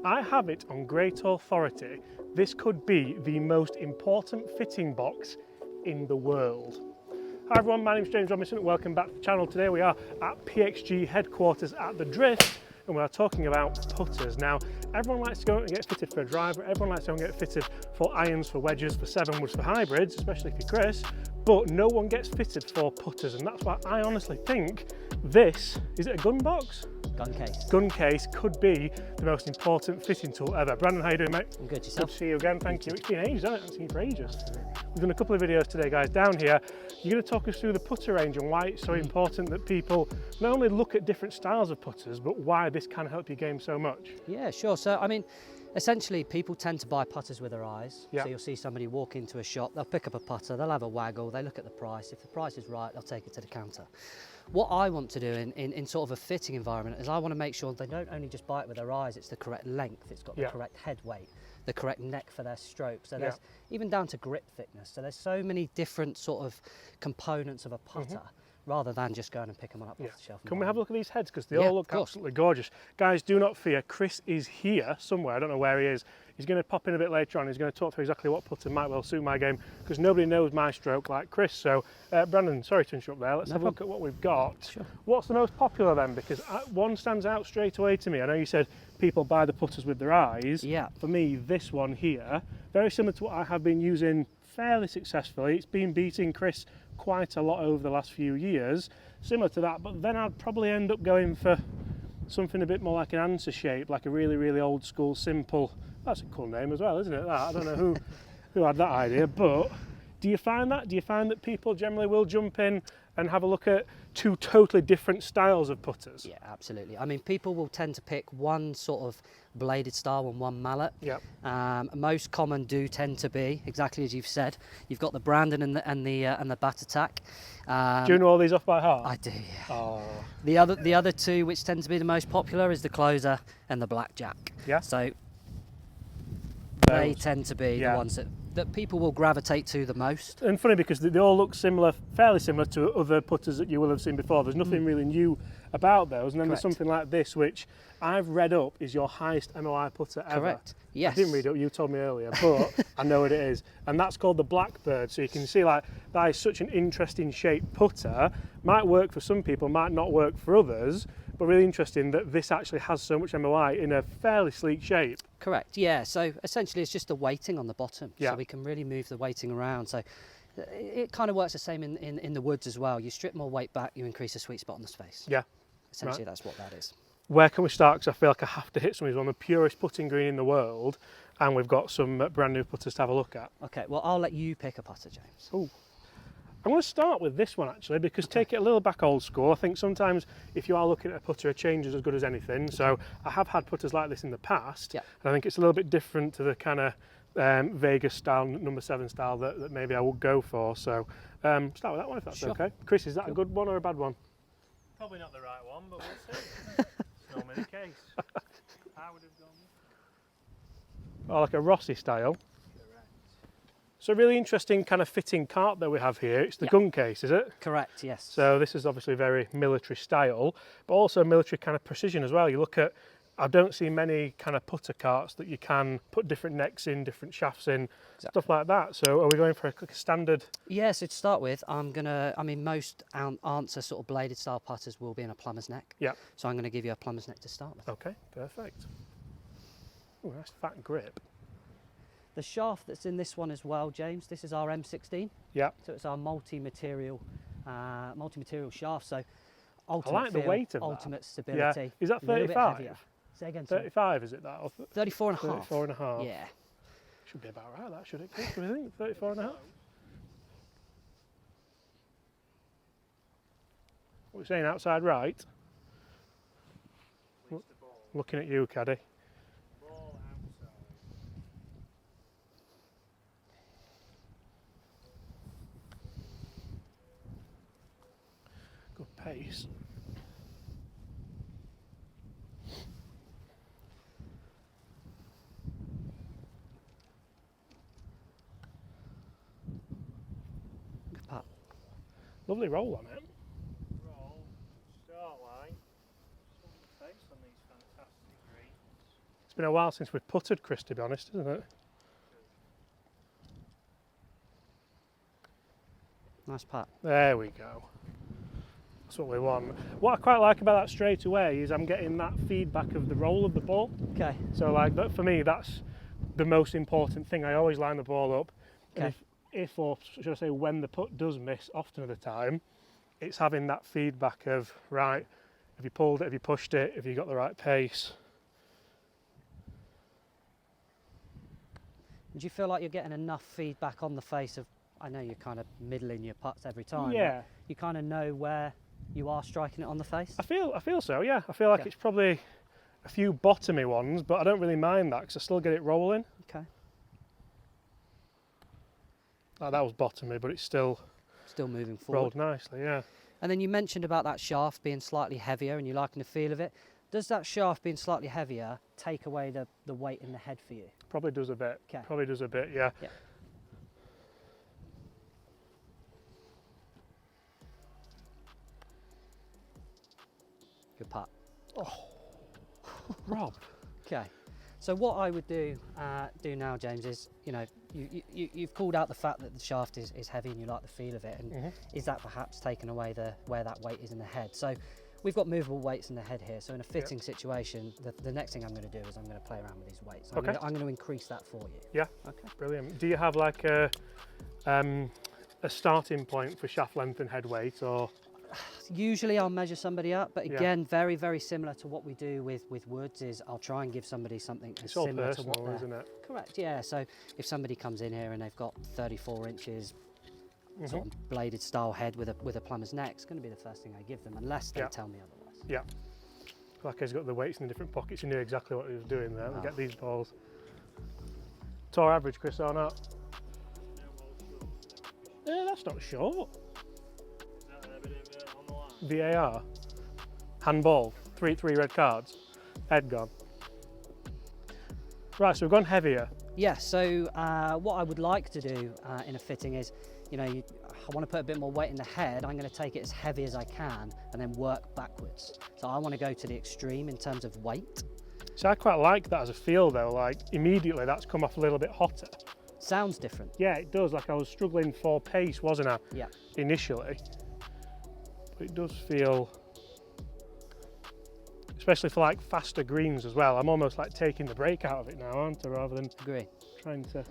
I have it on great authority. This could be the most important fitting box in the world. Hi everyone, my name's James Robinson. Welcome back to the channel. Today we are at PXG headquarters at the Drift and we are talking about putters. Now, everyone likes to go and get fitted for a driver, everyone likes to go and get fitted for irons, for wedges, for 7-woods, for hybrids, especially if you're Chris, but no one gets fitted for putters, and that's why I honestly think this, is it a gun box? Gun case. Gun case could be the most important fitting tool ever. Brandon, how you doing, mate? I'm good, yourself? Good to see you again, thank you. It's been ages, hasn't it? I haven't seen you for ages. We've done a couple of videos today, guys, down here. You're going to talk us through the putter range and why it's so important that people not only look at different styles of putters, but why this can help your game so much. Yeah, sure. So, I mean, essentially, people tend to buy putters with their eyes. Yeah. So you'll see somebody walk into a shop, they'll pick up a putter, they'll have a waggle, they look at the price. If the price is right, they'll take it to the counter. What I want to do in sort of a fitting environment is I want to make sure they don't only just buy it with their eyes, it's the correct length, it's got the correct head weight, the correct neck for their stroke. So there's even down to grip thickness. So there's so many different sort of components of a putter. Rather than just going and picking one up off the shelf. Can we have a look at these heads? Because they all look absolutely gorgeous. Guys, do not fear. Chris is here somewhere. I don't know where he is. He's going to pop in a bit later on. He's going to talk through exactly what putter might well suit my game, because nobody knows my stroke like Chris. So, Brandon, sorry to interrupt there. Let's have a look at what we've got. Sure. What's the most popular then? Because one stands out straight away to me. I know you said people buy the putters with their eyes. Yeah. For me, this one here, very similar to what I have been using fairly successfully. It's been beating Chris quite a lot over the last few years, similar to that, but then I'd probably end up going for something a bit more like an answer shape, like a really old school simple. That's a cool name as well, isn't it? That, I don't know who had that idea, but do you find that people generally will jump in and have a look at two totally different styles of putters? Yeah, absolutely. I mean, people will tend to pick one sort of bladed style and one mallet. Yeah. Most common do tend to be exactly as you've said. You've got the Brandon and the Bat Attack. Do you know all these off by heart? I do. Yeah. Oh. The other two, which tend to be the most popular, is the Closer and the Blackjack. Yeah. So they tend to be the ones that people will gravitate to the most. And funny because they all look similar, fairly similar to other putters that you will have seen before. There's nothing really new about those. And then there's something like this, which I've read up is your highest MOI putter ever. Correct. Yes. I didn't read it up, you told me earlier, but I know what it is. And that's called the Blackbird. So you can see like that is such an interesting shaped putter. Might work for some people, might not work for others. But really interesting that this actually has so much MOI in a fairly sleek shape. Correct, yeah. So essentially it's just the weighting on the bottom. Yeah. So we can really move the weighting around. So it kind of works the same in the woods as well. You strip more weight back, you increase the sweet spot on the space. Yeah. Essentially that's what that is. Where can we start? Because I feel like I have to hit some of these. One of the purest putting green in the world, and we've got some brand new putters to have a look at. Okay, well I'll let you pick a putter, James. Oh. I'm going to start with this one actually, because take it a little back old school. I think sometimes if you are looking at a putter, a change is as good as anything. So I have had putters like this in the past, and I think it's a little bit different to the kind of Vegas style, number 7 style that maybe I would go for. So start with that one if that's okay. Chris, is that a good one or a bad one? Probably not the right one, but we'll see. It's normally the case. I would have gone with Oh, like a Rossi style. So really interesting kind of fitting cart that we have here. It's the gun case, is it? Correct, yes. So this is obviously very military style, but also military kind of precision as well. You look at, I don't see many kind of putter carts that you can put different necks in, different shafts in, stuff like that. So are we going for a standard? Yeah, so to start with, most answer sort of bladed style putters will be in a plumber's neck. Yeah. So I'm going to give you a plumber's neck to start with. Okay, perfect. Oh, nice fat grip. The shaft that's in this one as well, James, this is our M16. Yeah. So it's our multi-material shaft. So ultimate I like the feel, weight of ultimate that. stability. Yeah. Is that a little bit 35? heavier. Say again, sorry. 35 is it that? Or 34 and a half. 34 and a half. Yeah. Should be about right that, should it? What do you think? 34 and a half? What are you saying, outside right? Looking at you, Caddy. ball outside. Good pace. Good putt. Lovely roll on it. Roll, start line, some face on these fantastic greens. It's been a while since we've putted, Chris, to be honest, isn't it? Nice putt. There we go. That's what we want. What I quite like about that straight away is I'm getting that feedback of the roll of the ball. Okay. So like that, for me, that's the most important thing. I always line the ball up. Okay. And if or should I say when the putt does miss, often of the time, it's having that feedback of, right, have you pulled it, have you pushed it, have you got the right pace? Do you feel like you're getting enough feedback on the face of, I know you're kind of middling your putts every time, but Yeah, you kind of know where you are striking it on the face? I feel so, yeah. I feel like Okay. it's probably a few bottomy ones, but I don't really mind that because I still get it rolling. Okay. Like that was bottomy, but it's still Still moving forward. rolled nicely, yeah. And then you mentioned about that shaft being slightly heavier and you liking the feel of it. Does that shaft being slightly heavier take away the weight in the head for you? Probably does a bit. Okay. Probably does a bit, yeah. Yeah. Good putt. Rob. Okay. So what I would do now, James, is, you know, you've called out the fact that the shaft is heavy and you like the feel of it, and is that perhaps taken away where that weight is in the head? So we've got movable weights in the head here. So in a fitting situation, the next thing I'm going to do is I'm going to play around with these weights. I'm going to increase that for you. Yeah. Okay. Brilliant. Do you have like a starting point for shaft length and head weight, or? Usually I'll measure somebody up, but Yeah. again, very, very similar to what we do with woods is I'll try and give somebody something It's all similar to what personal, they're... isn't it? Correct, yeah. So if somebody comes in here and they've got 34 inches sort of bladed style head with a plumber's neck, it's going to be the first thing I give them, unless they Yeah. tell me otherwise. Yeah. Like he's got the weights in the different pockets. He knew exactly what he was doing there. We Oh. get these balls. Tour average, Chris, or not? Yeah, that's not short. Is that a bit of on the line? VAR. Handball. Three red cards. Head gone. Right, so we've gone heavier. Yeah, so what I would like to do in a fitting is, you know, I want to put a bit more weight in the head. I'm going to take it as heavy as I can and then work backwards. So I want to go to the extreme in terms of weight. So I quite like that as a feel though, like immediately that's come off a little bit hotter. Sounds different. Yeah, it does, like I was struggling for pace, wasn't I, Yeah. initially? But it does feel, especially for like faster greens as well, I'm almost like taking the break out of it now, aren't I, rather than Agree. trying to...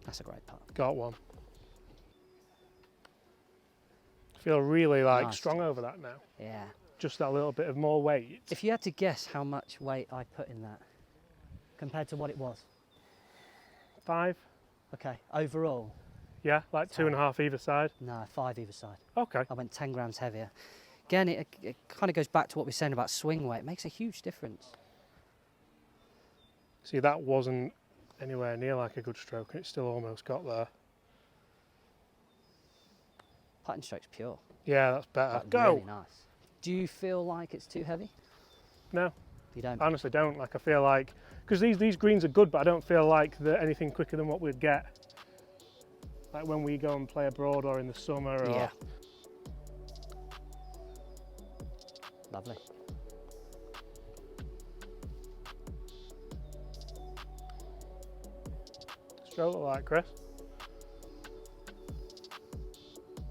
That's a great putt. Got one. Feel really like Nice. strong over that now. Yeah. Just that little bit of more weight. If you had to guess how much weight I put in that compared to what it was, 5? okay, overall, Yeah, like 2.5 either side. no, 5 either side. Okay. I went 10 grams heavier. Again, it kind of goes back to what we were saying about swing weight. It makes a huge difference. See, that wasn't anywhere near like a good stroke, and it still almost got there. Putting stroke's pure. Yeah, that's better. Like, Go! Really nice. Do you feel like it's too heavy? No, You don't? I honestly don't. Like, I feel like, because these greens are good, but I don't feel like they're anything quicker than what we'd get. Like when we go and play abroad or in the summer or... Yeah. Lovely. Stroke look like, Chris?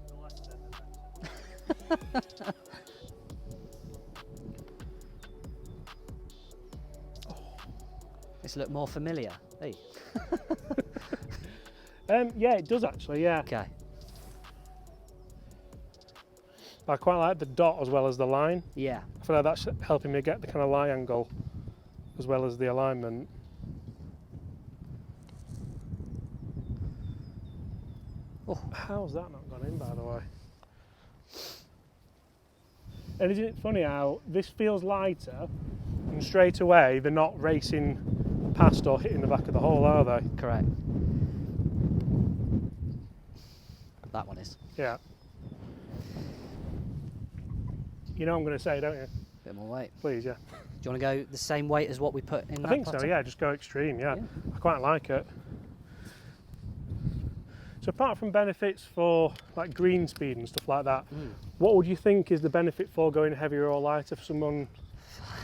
The less said, the better. This look more familiar. Hey. Yeah, it does actually, yeah. Okay. I quite like the dot as well as the line. Yeah. I feel like that's helping me get the kind of lie angle as well as the alignment. Oh. How's that not gone in, by the way? And isn't it funny how this feels lighter and straight away they're not racing past or hitting the back of the hole, are they? Correct. That one is. Yeah. You know what I'm going to say, don't you? Bit more weight. Please, yeah. Do you want to go the same weight as what we put in I that think so, putter? yeah, just go extreme, yeah. Yeah. I quite like it. So apart from benefits for like green speed and stuff like that, Mm. what would you think is the benefit for going heavier or lighter for someone?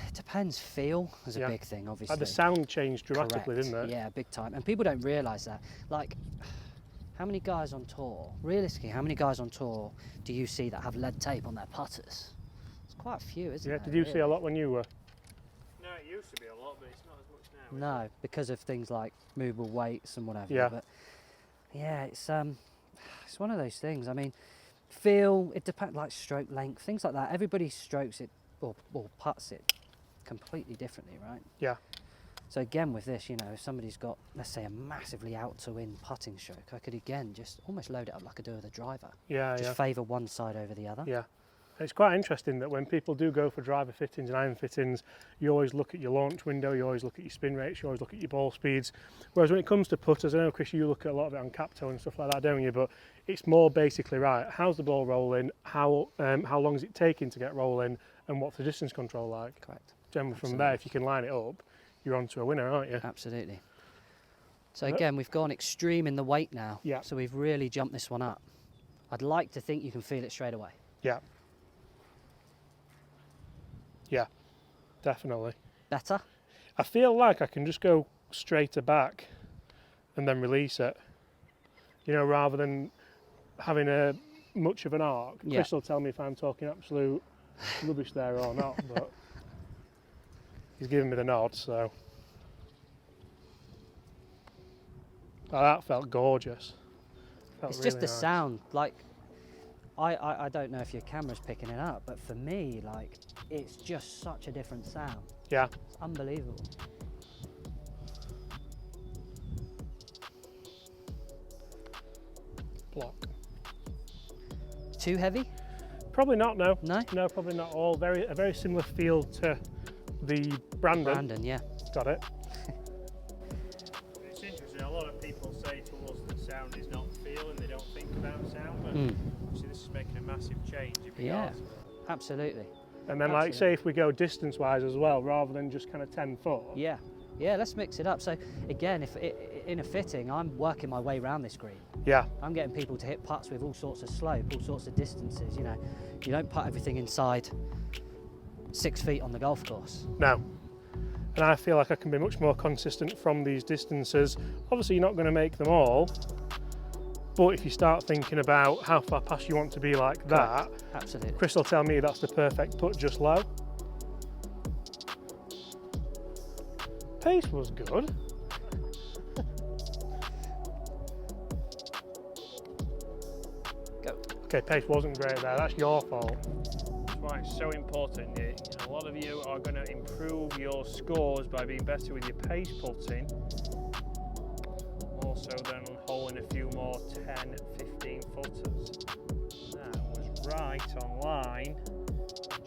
It depends. Feel is Yeah. a big thing, obviously. Like the sound changed dramatically, Correct. didn't it? Yeah, big time. And people don't realise that. Like, how many guys on tour, realistically, how many guys on tour do you see that have lead tape on their putters? It's quite a few, isn't Yeah. there? Did you see a really? lot when you were? No, it used to be a lot, but it's not as much now. is No, because of things like movable weights and whatever. Yeah. But yeah, it's one of those things. I mean, feel, it depends, like stroke length, things like that. Everybody strokes it or putts it completely differently, right? Yeah. So again, with this, you know, if somebody's got, let's say, a massively out to in putting stroke, I could again just almost load it up like I do with a driver. Yeah, Just yeah. favour one side over the other. Yeah. It's quite interesting that when people do go for driver fittings and iron fittings, you always look at your launch window, you always look at your spin rates, you always look at your ball speeds. Whereas when it comes to putters, I know, Chris, you look at a lot of it on cap toe and stuff like that, don't you? But it's more basically, right, how's the ball rolling, how long is it taking to get rolling, and what's the distance control like? Correct. Generally from Absolutely. there, if you can line it up, you're on to a winner, aren't you? Absolutely. So Yep. again, we've gone extreme in the weight now. Yeah. So we've really jumped this one up. I'd like to think you can feel it straight away. Yeah. Yeah, definitely. Better? I feel like I can just go straighter back and then release it, you know, rather than having a much of an arc. Yeah. Chris will tell me if I'm talking absolute rubbish there or not, but he's giving me the nod, so. Oh, that felt gorgeous. Felt It's just really the nice. sound. Like, I don't know if your camera's picking it up, but for me, like, it's just such a different sound. Yeah. It's unbelievable. Block. Too heavy? Probably not, no. No? No, probably not all. A very similar feel to the Brandon. Brandon, yeah. Got it. It's interesting, a lot of people say to us that sound is not feel and they don't think about sound, but Mm. obviously this is making a massive change in Yeah. regards to that. Absolutely. And then, like, say if we go distance-wise as well, rather than just kind of 10 foot. Yeah. Yeah, let's mix it up. So again, if in a fitting, I'm working my way around this green. Yeah, I'm getting people to hit putts with all sorts of slope, all sorts of distances. You know, you don't putt everything inside 6 feet on the golf course. no. And I feel like I can be much more consistent from these distances. Obviously, you're not going to make them all, but if you start thinking about how far past you want to be like that, Absolutely. Chris will tell me that's the perfect putt, just low. Pace was good. Go. Okay, pace wasn't great there. That's your fault. That's why it's so important. A lot of you are going to improve your scores by being better with your pace putting, more so than holing a few more 10, 15 footers. That was right on line,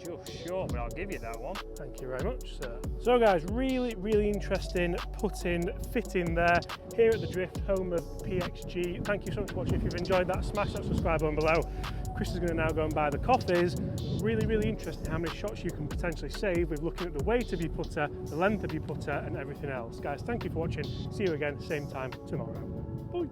just short, but I'll give you that one. Thank you very much, sir. So guys, really interesting putting, fitting there here at the Drift, home of PXG. Thank you so much for watching. If you've enjoyed that, smash that subscribe button below. Chris is going to now go and buy the coffees. Really interesting how many shots you can potentially save with looking at the weight of your putter, the length of your putter and everything else. Guys, thank you for watching. See you again, same time tomorrow. Bye.